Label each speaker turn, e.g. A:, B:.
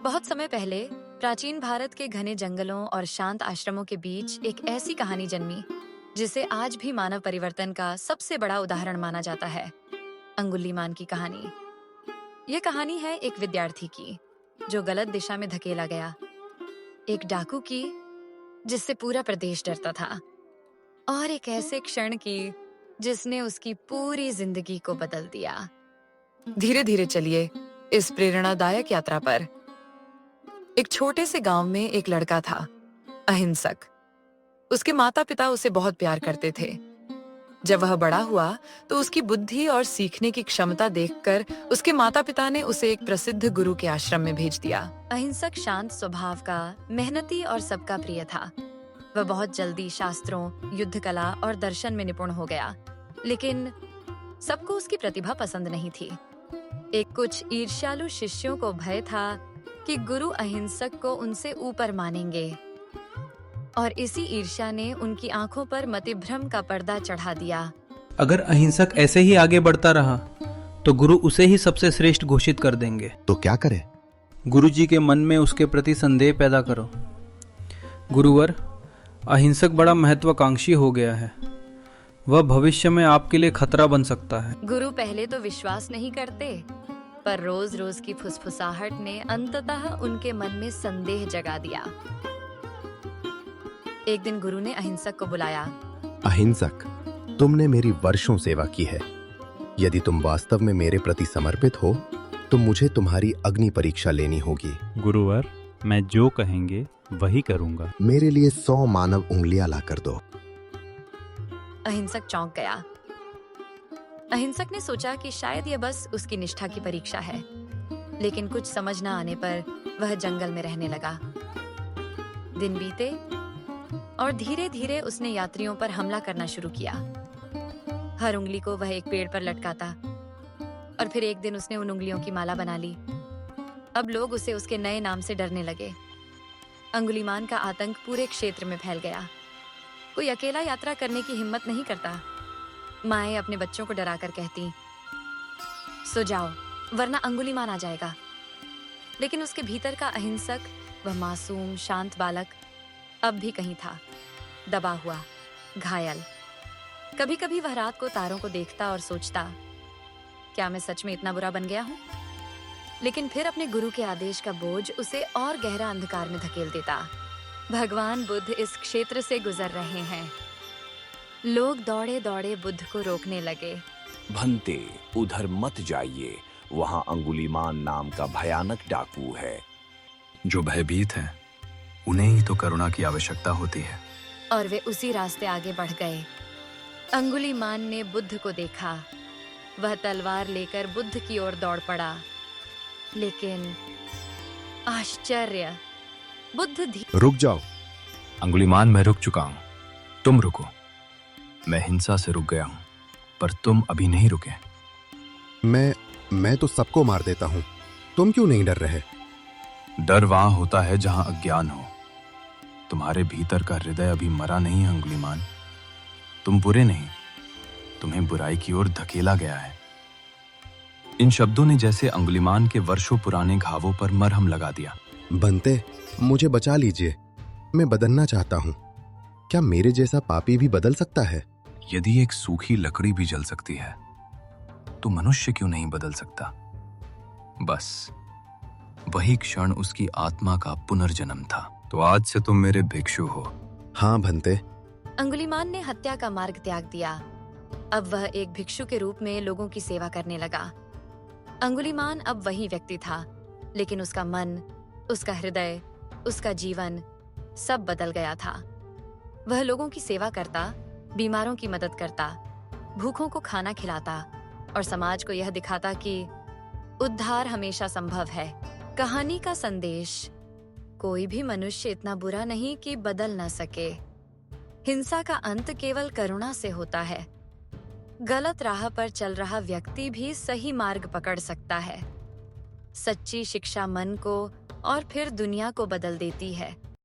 A: बहुत समय पहले प्राचीन भारत के घने जंगलों और शांत आश्रमों के बीच एक ऐसी कहानी जन्मी जिसे आज भी मानव परिवर्तन का सबसे बड़ा उदाहरण माना जाता है। अंगुलीमाल की कहानी। यह कहानी है एक विद्यार्थी की जो गलत दिशा में धकेला गया, एक डाकू की जिससे पूरा प्रदेश डरता था, और एक ऐसे क्षण की जिसने उसकी पूरी जिंदगी को बदल दिया। धीरे धीरे चलिए इस प्रेरणादायक यात्रा पर। एक छोटे से गांव में एक लड़का था, अहिंसक। उसके माता पिता उसे बहुत प्यार करते थे। जब वह बड़ा हुआ तो उसकी बुद्धि और सीखने की क्षमता देखकर उसके माता पिता ने उसे एक प्रसिद्ध गुरु के आश्रम में भेज दिया। अहिंसक शांत स्वभाव का, मेहनती और सबका प्रिय था। वह बहुत जल्दी शास्त्रों, युद्ध कला और दर्शन में निपुण हो गया, लेकिन सबको उसकी प्रतिभा पसंद नहीं थी। एक कुछ ईर्ष्यालु शिष्यों को भय था कि गुरु अहिंसक को उनसे ऊपर मानेंगे, और इसी ईर्ष्या ने उनकी आंखों पर मतिभ्रम का पर्दा चढ़ा दिया।
B: अगर अहिंसक ऐसे ही आगे बढ़ता रहा तो गुरु उसे ही सबसे श्रेष्ठ घोषित कर देंगे।
C: तो क्या करें?
B: गुरुजी के मन में उसके प्रति संदेह पैदा करो। गुरुवर, अहिंसक बड़ा महत्वाकांक्षी हो गया है। वह भविष्य में आपके लिए खतरा बन सकता है।
A: गुरु पहले तो विश्वास नहीं करते, पर रोज रोज की फुसफुसाहट ने अंततः उनके मन में संदेह जगा दिया। एक दिन गुरु ने अहिंसक को बुलाया।
C: अहिंसक, तुमने मेरी वर्षों सेवा की है। यदि तुम वास्तव में मेरे प्रति समर्पित हो तो मुझे तुम्हारी अग्नि परीक्षा लेनी होगी।
D: गुरुवर, मैं जो कहेंगे वही करूंगा।
C: मेरे लिए 100 मानव उंगलियां ला कर दो।
A: अहिंसक चौंक गया। अहिंसक ने सोचा कि शायद यह बस उसकी निष्ठा की परीक्षा है, लेकिन कुछ समझ न आने पर वह जंगल में रहने लगा। दिन बीते और धीरे धीरे उसने यात्रियों पर हमला करना शुरू किया। हर उंगली को वह एक पेड़ पर लटकाता, और फिर एक दिन उसने उन उंगलियों की माला बना ली। अब लोग उसे उसके नए नाम से डरने लगे। अंगुलीमाल का आतंक पूरे क्षेत्र में फैल गया। कोई अकेला यात्रा करने की हिम्मत नहीं करता। माएं अपने बच्चों को डराकर कहती, सो जाओ वरना अंगुलीमाल आ जाएगा। लेकिन उसके भीतर का अहिंसक, वह मासूम शांत बालक, अब भी कहीं था, दबा हुआ, घायल। कभी कभी वह रात को तारों को देखता और सोचता, क्या मैं सच में इतना बुरा बन गया हूं? लेकिन फिर अपने गुरु के आदेश का बोझ उसे और गहरा अंधकार में धकेल देता। भगवान बुद्ध इस क्षेत्र से गुजर रहे हैं। लोग दौड़े दौड़े बुद्ध को रोकने लगे।
E: भंते, उधर मत जाइए, वहां अंगुलीमाल नाम का भयानक डाकू है।
F: जो भयभीत हैं, उन्हें ही तो करुणा की आवश्यकता होती है।
A: और वे उसी रास्ते आगे बढ़ गए। अंगुलीमाल ने बुद्ध को देखा। वह तलवार लेकर बुद्ध की ओर दौड़ पड़ा, लेकिन आश्चर्य, बुद्ध
C: रुक जाओ।
F: अंगुलीमाल, मैं रुक चुका हूं, तुम रुको। मैं हिंसा से रुक गया हूं, पर तुम अभी नहीं रुके।
C: मैं तो सबको मार देता हूं, तुम क्यों नहीं डर रहे?
F: डर वहां होता है जहां अज्ञान हो। तुम्हारे भीतर का हृदय अभी मरा नहीं है अंगुलीमाल। तुम बुरे नहीं, तुम्हें बुराई की ओर धकेला गया है। इन शब्दों ने जैसे अंगुलीमाल के वर्षों पुराने घावों पर मरहम लगा दिया।
C: बनते, मुझे बचा लीजिए, मैं बदलना चाहता हूं। क्या मेरे जैसा पापी भी बदल सकता है?
F: यदि एक सूखी लकड़ी भी जल सकती है तो मनुष्य क्यों नहीं बदल सकता? बस वही क्षण उसकी आत्मा का पुनर्जन्म था। तो आज से तुम मेरे भिक्षु हो।
C: हाँ भंते।
A: अंगुलीमाल ने हत्या का मार्ग त्याग दिया। अब वह एक भिक्षु के रूप में लोगों की सेवा करने लगा। अंगुलीमाल अब वही व्यक्ति था, लेकिन उसका मन, उसका हृदय, उसका जीवन सब बदल गया था। वह लोगों की सेवा करता, बीमारों की मदद करता, भूखों को खाना खिलाता और समाज को यह दिखाता कि उद्धार हमेशा संभव है। कहानी का संदेश, कोई भी मनुष्य इतना बुरा नहीं कि बदल न सके। हिंसा का अंत केवल करुणा से होता है। गलत राह पर चल रहा व्यक्ति भी सही मार्ग पकड़ सकता है। सच्ची शिक्षा मन को और फिर दुनिया को बदल देती है।